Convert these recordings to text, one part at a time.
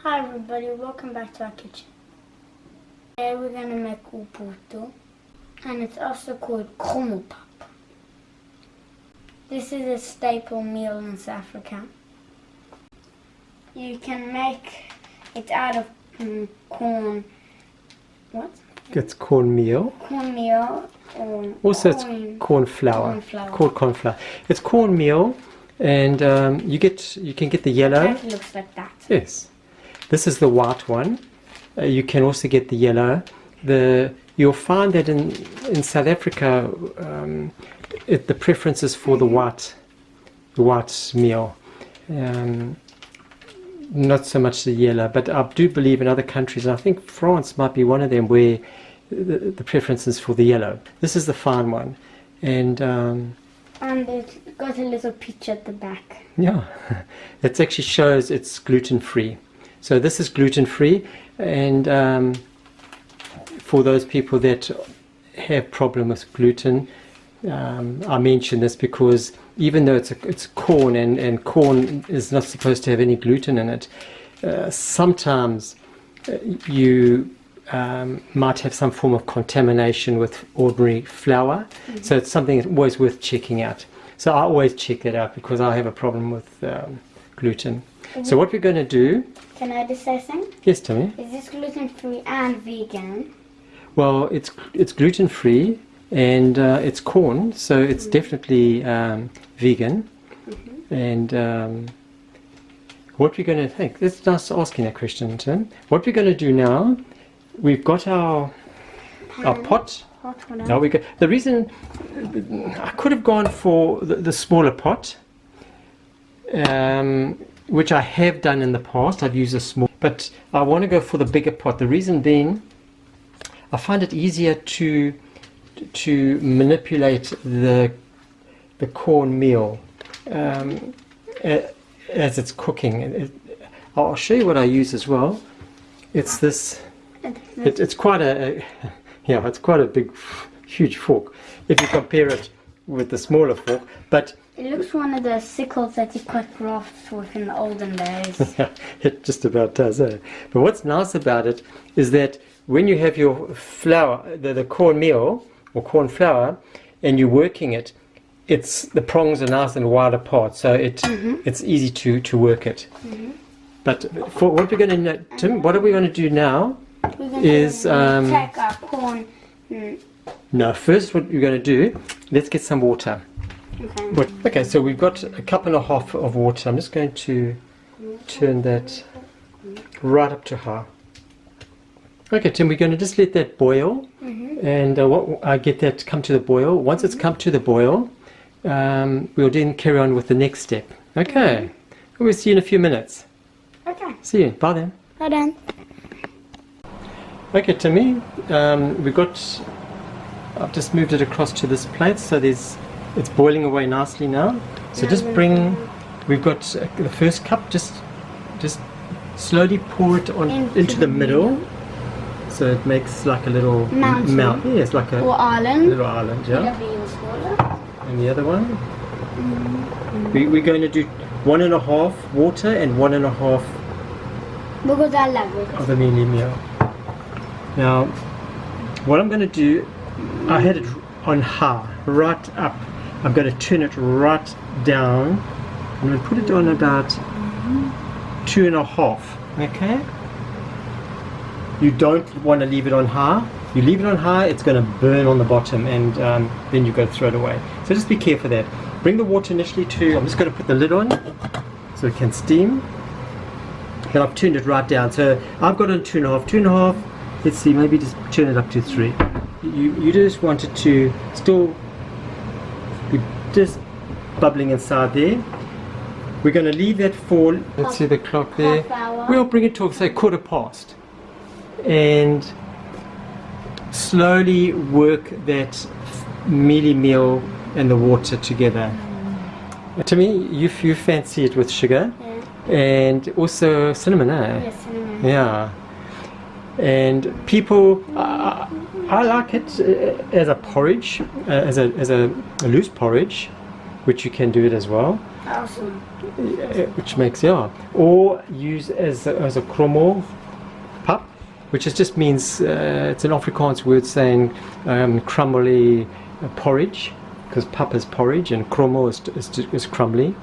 Hi everybody, welcome back to our kitchen. Today we're going to make Uphuthu, and it's also called Krummelpap. This is a staple meal in South Africa. You can make it out of corn. What? It's cornmeal. Cornmeal. Or also, corn, it's corn flour. Called corn flour. It's cornmeal, and you can get the yellow. It looks like that. Yes. This is the white one. You can also get the yellow. You'll find that in South Africa, the preference is for the white meal. Not so much the yellow, but I do believe in other countries, and I think France might be one of them, where the preference is for the yellow. This is the fine one, and it's got a little picture at the back. Yeah, it actually shows it's gluten-free. So this is gluten-free, and for those people that have problem with gluten, I mention this because even though it's corn, and corn is not supposed to have any gluten in it, sometimes you might have some form of contamination with ordinary flour. Mm-hmm. So it's something that's always worth checking out. So I always check that out because I have a problem with gluten. Mm-hmm. So what we're going to do... Can I just say something? Yes, Tommy. Is this gluten-free and vegan? Well, it's gluten-free, and it's corn, so it's definitely vegan. Mm-hmm. And what we're going to think, let's nice asking that question, Tim. What we're going to do now, we've got our pot. Now we go. The reason I could have gone for the smaller pot, which I have done in the past. I've used a small, but I want to go for the bigger pot. The reason being, I find it easier to manipulate the cornmeal as it's cooking. I'll show you what I use as well. It's this. It's quite it's quite a big, huge fork if you compare it with the smaller fork. But it looks one of the sickles that you cut crafts with in the olden days. It just about does, eh? But what's nice about it is that when you have your flour, the cornmeal or corn flour, and you're working it, the prongs are nice and wide apart, so it's easy to work it. Mm-hmm. But for what we're going to, Tim, what are we going to do now? We're going to take our corn. No, first what we're going to do, let's get some water. Okay. Okay, so we've got a cup and a half of water. I'm just going to turn that right up to high. Okay, Tim, we're going to just let that boil, and I get that to come to the boil. Once it's come to the boil, we'll then carry on with the next step. Okay, we'll see you in a few minutes. Okay. See you. Bye then. Bye then. Okay, Timmy, I've just moved it across to this plate, so it's boiling away nicely now. So we've got the first cup, just slowly pour it into the middle. So it makes like a little mountain. Yes, like a little island, yeah. And the other one? We're going to do 1.5 water and 1.5 because I love it. Of the mealie meal. Now, what I'm going to do, I had it on high, right up. I'm going to turn it right down. I'm going to put it on about 2.5. Okay? You don't want to leave it on high. You leave it on high, it's going to burn on the bottom, and then you've got to throw it away. So just be careful of that. Bring the water initially to, I'm just going to put the lid on so it can steam. Then I've turned it right down. So I've got on 2.5. Let's see, maybe just turn it up to 3. You just want it to still be just bubbling inside there. We're going to leave that for, let's see the clock there. We'll bring it to, say, 1/4 and slowly work that mealie meal and the water together. To me, you fancy it with sugar, and also cinnamon, eh? Yes, cinnamon. Yeah. And people, I like it as a porridge, as a loose porridge, which you can do it as well. Awesome. which makes, yeah. Or use as a Krummelpap, which just means, it's an Afrikaans word saying crumbly porridge, because pap is porridge and krummel is crumbly.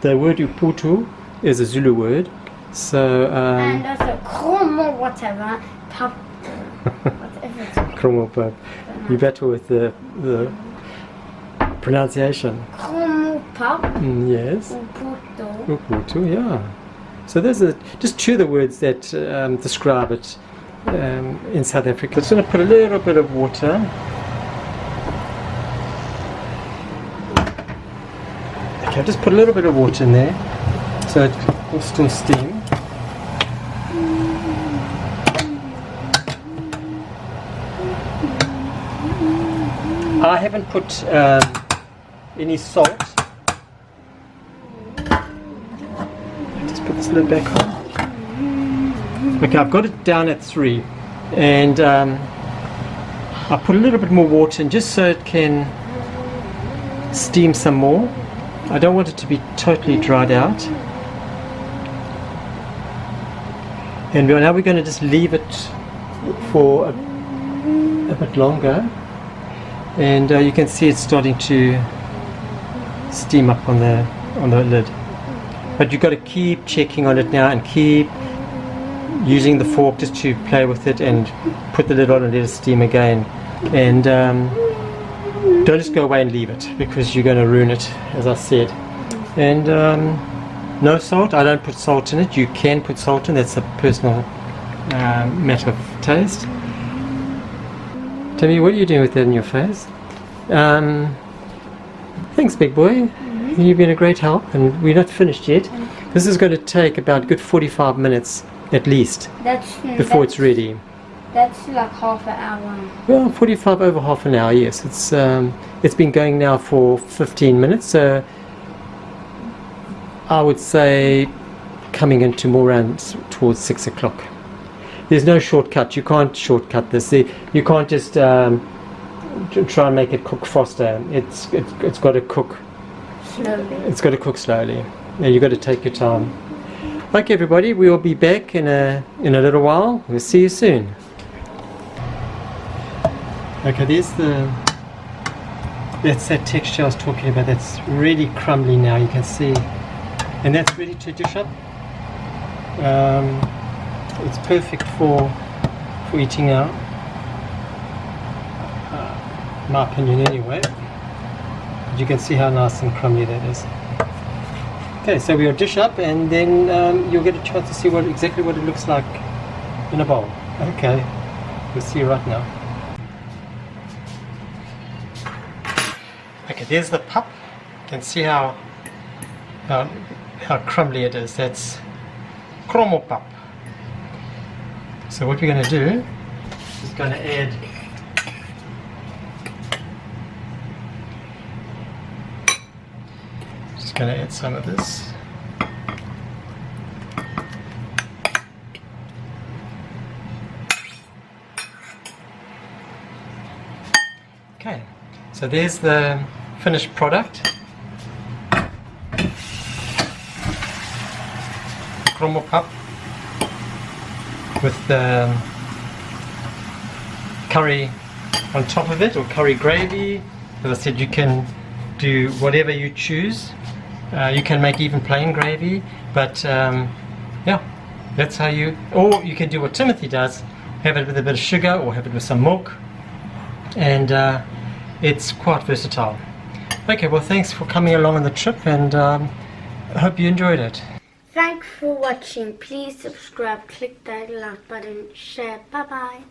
The word Uphuthu is a Zulu word. So and also krummel whatever, pap, whatever it's Krummelpap. You better with the pronunciation. Krummelpap. Yes. Uphuthu. Uphuthu, yeah. So those are just two of the words that describe it in South Africa. Just going to put a little bit of water. Okay, just put a little bit of water in there so it will still steam. I haven't put any salt. Just put this lid back on. Okay, I've got it down at 3, and I put a little bit more water in just so it can steam some more. I don't want it to be totally dried out. And now we're going to just leave it for a bit longer. And you can see it's starting to steam up on the lid. But you've got to keep checking on it now and keep using the fork just to play with it and put the lid on and let it steam again. And don't just go away and leave it, because you're going to ruin it, as I said. And no salt. I don't put salt in it. You can put salt in. That's a personal matter of taste. Timmy, what are you doing with that in your face? Thanks, big boy. You've been a great help, and we're not finished yet. This is going to take about a good 45 minutes at least before it's ready. That's like half an hour. Well, 45 over half an hour, yes. It's been going now for 15 minutes, so I would say coming into more around towards 6 o'clock. There's no shortcut. You can't shortcut this. You can't just try and make it cook faster. It's got to cook Slowly. It's got to cook slowly. And you've got to take your time. Okay, everybody, we will be back in a little while. We'll see you soon. Okay, that's that texture I was talking about. That's really crumbly now, you can see. And that's ready to dish up. It's perfect for eating now. My opinion anyway. But you can see how nice and crumbly that is. Okay, so we'll dish up, and then you'll get a chance to see exactly what it looks like in a bowl. Okay, we'll see you right now. Okay, there's the pup. You can see how crumbly it is. That's Krummelpap. So what we're going to do is going to add some of this. Okay, so there's the finished product. Krummelpap with the curry on top of it, or curry gravy. As I said, you can do whatever you choose. You can make even plain gravy, but yeah, that's how you, or you can do what Timothy does, have it with a bit of sugar or have it with some milk, and it's quite versatile. Okay, well, thanks for coming along on the trip, and I hope you enjoyed it. Thanks for watching. Please subscribe, click that like button, share. Bye bye.